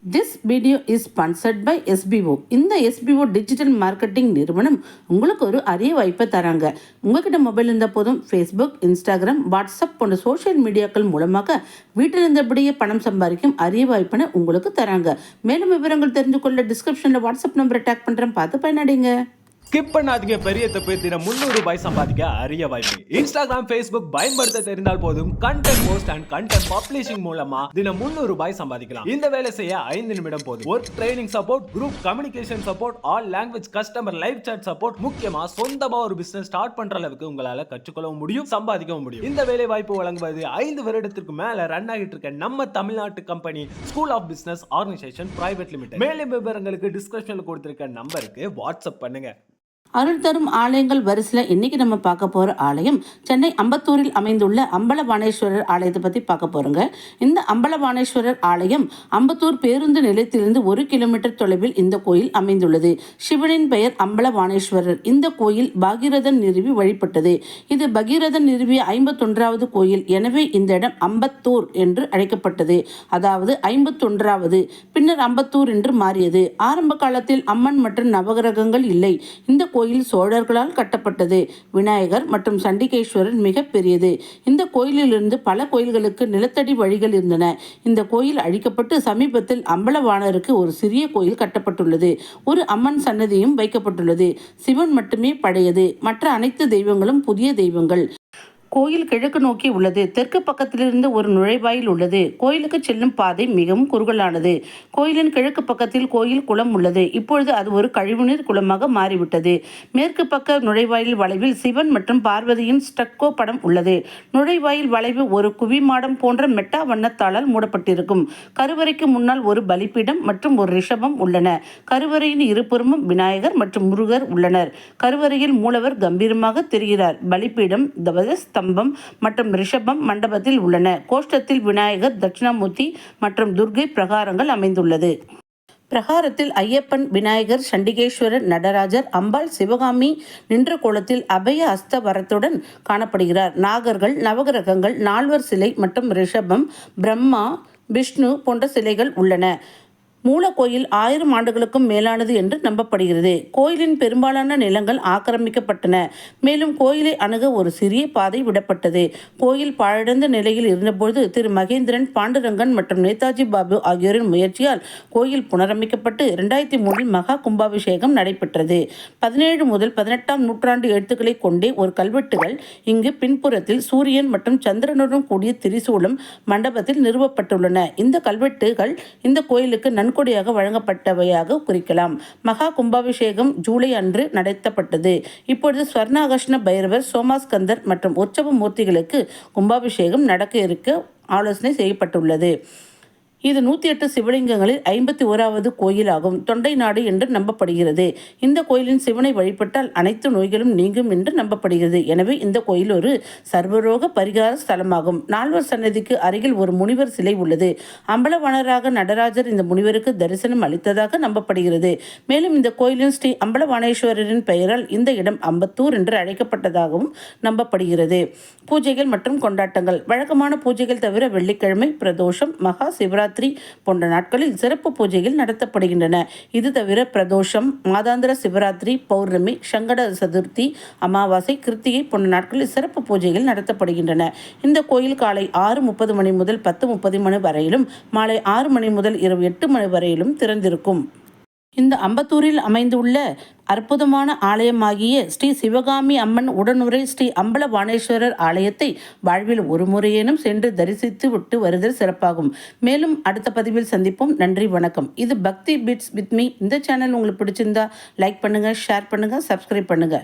This video is sponsored by SPO. இந்த SPO digital marketing நிறுவனம் உங்களுக்கு ஒரு அரிய வாய்ப்பை தராங்க. உங்ககிட்ட மொபைல் இருந்தால் போதும், ஃபேஸ்புக், இன்ஸ்டாகிராம், வாட்ஸ்அப் போன்ற சோஷியல் மீடியாக்கள் மூலமாக வீட்டில் இருந்தபடியே பணம் சம்பாதிக்கும் அரிய வாய்ப்பினை உங்களுக்கு தராங்க. மேலும் விவரங்கள் தெரிஞ்சு கொள்ள டிஸ்கிரிப்ஷனில் வாட்ஸ்அப் நம்பரை டேக் பண்ணுறேன், பார்த்து பயனடைங்க. ஸ்கிப் பண்ணாதீங்க. பெரிய தப்பு. தினம் 300 ரூபாய் சம்பாதிக்க அரிய வாய்ப்பு. இன்ஸ்டாகிராம், ஃபேஸ்புக் பயன்படுத்த தெரிந்தால் போதும், content post and content publishing மூலமா தினம் 300 ரூபாய் சம்பாதிக்கலாம். இந்த வேலை செய்ய 5 நிமிடம் போதும். Work training support, group communication support, all language customer live chat support, முக்கியமா சொந்தமா ஒரு பிசினஸ் ஸ்டார்ட் பண்ற அளவுக்கு உங்களால கற்றுக்கொள்ளவும் முடியும், சம்பாதிக்கவும் முடியும். இந்த வேலை வாய்ப்பு வழங்குவது 5 வருடத்திற்கு மேல ரன் ஆகிட்டு இருக்க நம்ம தமிழ்நாட்டு company school of business organization private limited. மேலும் விவரங்களுக்கு டிஸ்கிரிப்ஷன்ல கொடுத்திருக்க நம்பருக்கு வாட்ஸ்அப் பண்ணுங்க. அருள் தரும் ஆலயங்கள் வரிசையில் இன்னைக்கு நம்ம பார்க்க போகிற ஆலயம் சென்னை அம்பத்தூரில் அமைந்துள்ள அம்பலவாணேஸ்வரர் ஆலயத்தை பற்றி பார்க்க போகிறோங்க. இந்த அம்பலவாணேஸ்வரர் ஆலயம் அம்பத்தூர் பேருந்து நிலையத்திலிருந்து 1 கிலோமீட்டர் தொலைவில் இந்த கோயில் அமைந்துள்ளது. சிவனின் பெயர் அம்பலவாணேஸ்வரர். இந்த கோயில் பகீரதன் நிறுவி வழிபட்டது. இது பகீரதன் நிறுவிய 51வது கோயில். எனவே இந்த இடம் அம்பத்தூர் என்று அழைக்கப்பட்டது. அதாவது 51வது. பின்னர் அம்பத்தூர் என்று மாறியது. ஆரம்ப காலத்தில் அம்மன் மற்றும் நவகிரகங்கள் இல்லை. இந்த கோயில் சோழர்களால் கட்டப்பட்டது. விநாயகர் மற்றும் சண்டிகேஸ்வரர் மிக பெரியது. இந்த கோயிலிலிருந்து பல கோயில்களுக்கு நிலத்தடி வழிகள் இருந்தன. இந்த கோயில் அழிக்கப்பட்டு சமீபத்தில் அம்பலவாணருக்கு ஒரு சிறிய கோயில் கட்டப்பட்டுள்ளது. ஒரு அம்மன் சன்னதியும் வைக்கப்பட்டுள்ளது. சிவன் மட்டுமே பழையது. மற்ற அனைத்து தெய்வங்களும் புதிய தெய்வங்கள். கோயில் கிழக்கு நோக்கி உள்ளது. தெற்கு பக்கத்திலிருந்து ஒரு நுழைவாயில் உள்ளது. கோயிலுக்கு செல்லும் பாதை மிகவும் குறுகலானது. கோயிலின் கிழக்கு பக்கத்தில் கோயில் குளம் உள்ளது. இப்பொழுது அது ஒரு கழிவுநீர் குளமாக மாறிவிட்டது. மேற்கு பக்க நுழைவாயில் வளைவில் சிவன் மற்றும் பார்வதியின் ஸ்டக்கோ படம் உள்ளது. நுழைவாயில் வளைவு ஒரு குவிமாடம் போன்ற மெட்டா வண்ணத்தாளால் மூடப்பட்டிருக்கும். கருவறைக்கு முன்னால் ஒரு பலிப்பீடம் மற்றும் ஒரு ரிஷபம் உள்ளன. கருவறையின் இருபுறமும் விநாயகர் மற்றும் முருகர் உள்ளனர். கருவறையில் மூலவர் கம்பீரமாக தெரிகிறார். பலிப்பீடம், ஸ்தம்பம் மற்றும் ரிஷபம் மண்டபத்தில் உள்ளன. கோஷ்டத்தில் விநாயகர், தட்சிணாமூர்த்தி மற்றும் துர்கை பிரகாரங்கள் அமைந்துள்ளது. பிரகாரத்தில் ஐயப்பன், விநாயகர், சண்டிகேஸ்வரர், நடராஜர், அம்பாள், சிவகாமி நின்ற கோலத்தில் அபய அஸ்த வரத்துடன் காணப்படுகிறார். நாகர்கள், நவகிரகங்கள், 4 சிலை மற்றும் ரிஷபம், பிரம்மா, விஷ்ணு போன்ற சிலைகள் உள்ளன. மூல கோயில் 1000 ஆண்டுகளுக்கும் மேலானது என்று நம்பப்படுகிறது. கோயிலின் பெரும்பாலான நிலங்கள் ஆக்கிரமிக்கப்பட்டன. மேலும் கோயிலை அணுக ஒரு சிறிய பாதை விடப்பட்டது. கோயில் பாழடைந்த நிலையில் இருந்தபோது திரு மகேந்திரன், பாண்டுரங்கன் மற்றும் நேதாஜி பாபு ஆகியோரின் முயற்சியால் கோயில் புனரமைக்கப்பட்டு 2003 மகா கும்பாபிஷேகம் நடைபெற்றது. 17 முதல் 18ஆம் நூற்றாண்டு எழுத்துக்களை கொண்டே ஒரு கல்வெட்டுகள் இங்கு பின்புறத்தில் சூரியன் மற்றும் சந்திரனுடன் கூடிய திரிசூலம் மண்டபத்தில் நிறுவப்பட்டுள்ளன. இந்த கல்வெட்டுகள் இந்த கோயிலுக்கு கொடியாக வழங்கப்பட்டவையாக குறிக்கலாம். மகா கும்பாபிஷேகம் ஜூலை அன்று நடத்தப்பட்டது. இப்பொழுது ஸ்வர்ணாகர்ஷ்ண பைரவர், சோமாஸ்கந்தர் மற்றும் உற்சவ மூர்த்திகளுக்கு கும்பாபிஷேகம் நடக்க இருக்க ஆலோசனை செய்யப்பட்டுள்ளது. இது 108 சிவலிங்கங்களில் 51வது கோயிலாகும். தொண்டை நாடு என்று நம்பப்படுகிறது. இந்த கோயிலின் சிவனை வழிபட்டால் அனைத்து நோய்களும் நீங்கும் என்று நம்பப்படுகிறது. எனவே இந்த கோயில் ஒரு சர்வரோக பரிகார ஸ்தலமாகும். 4 சன்னதிக்கு அருகில் ஒரு முனிவர் சிலை உள்ளது. அம்பலவாணராக நடராஜர் இந்த முனிவருக்கு தரிசனம் அளித்ததாக நம்பப்படுகிறது. மேலும் இந்த கோயிலின் ஸ்ரீ அம்பலவாணேஸ்வரரின் பெயரால் இந்த இடம் அம்பத்தூர் என்று அழைக்கப்பட்டதாகவும் நம்பப்படுகிறது. பூஜைகள் மற்றும் கொண்டாட்டங்கள். வழக்கமான பூஜைகள் தவிர வெள்ளிக்கிழமை, பிரதோஷம், மகா சிவராத்திரி போன்ற நாட்களில் சிறப்பு பூஜைகள் நடத்தப்படுகின்றன. இது தவிர பிரதோஷம், மாதாந்திர சிவராத்திரி, பௌர்ணமி, சங்கட சதுர்த்தி, அமாவாசை, கிருத்திகை போன்ற நாட்களில் சிறப்பு பூஜைகள் நடத்தப்படுகின்றன. இந்த கோயில் காலை 6:30 மணி முதல் 10:30 மணி வரையிலும், மாலை 6 மணி முதல் இரவு 8 மணி வரையிலும் திறந்திருக்கும். இந்த அம்பத்தூரில் அமைந்துள்ள அற்புதமான ஆலயமாகிய ஸ்ரீ சிவகாமி அம்மன் உடனுரை ஸ்ரீ அம்பலவாணேஸ்வரர் ஆலயத்தை வாழ்வில் ஒரு முறையேனும் சென்று தரிசித்து விட்டு வருதல் சிறப்பாகும். மேலும் அடுத்த பதிவில் சந்திப்போம். நன்றி, வணக்கம். இது பக்தி பீட்ஸ் வித் மீ. இந்த சேனல் உங்களுக்கு பிடிச்சிருந்தா லைக் பண்ணுங்க, ஷேர் பண்ணுங்க, சப்ஸ்கிரைப் பண்ணுங்க.